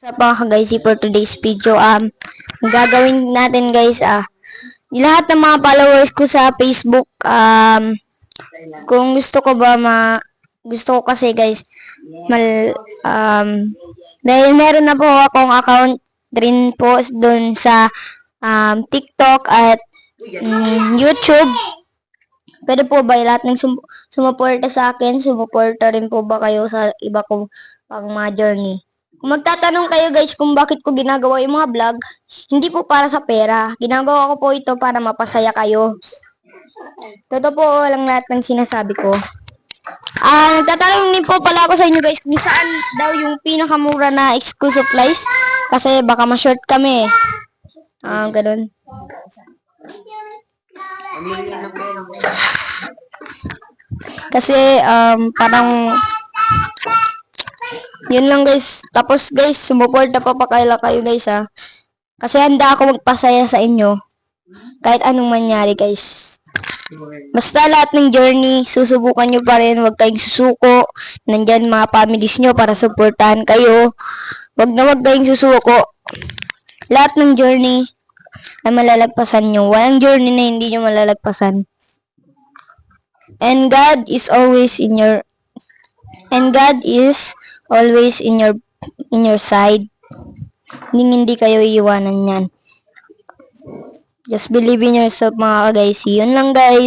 Sa pa guys, for today's video, gagawin natin guys, lahat ng mga followers ko sa Facebook, kung gusto ko ba gusto ko kasi guys, dahil meron na po akong account rin po dun sa TikTok at YouTube. Pwede po ba lahat ng sumuporta sa akin, sumuporta rin po ba kayo sa iba kong pang mga journey? Kung magtatanong kayo guys kung bakit ko ginagawa yung mga vlog, hindi po para sa pera. Ginagawa ko po ito para mapasaya kayo. Totoo po lang lahat ng sinasabi ko. Nagtatanong din po pala ako sa inyo guys kung saan daw yung pinakamura na exclusive supplies. Kasi baka ma-short kami. Ganun. Kasi parang yun lang guys. Tapos guys, sumuporta pa kayo guys Kasi handa ako magpasaya sa inyo. Kahit anong mangyari guys. Basta lahat ng journey, susubukan nyo pa rin. Huwag kayong susuko. Nandyan mga families nyo para suportahan kayo. Huwag kayong susuko. Lahat ng journey ay malalagpasan nyo. Walang journey na hindi nyo malalagpasan. And God is always in your side. Hindi kayo iiwanan yan. Just believe in yourself mga guys. Yun lang guys.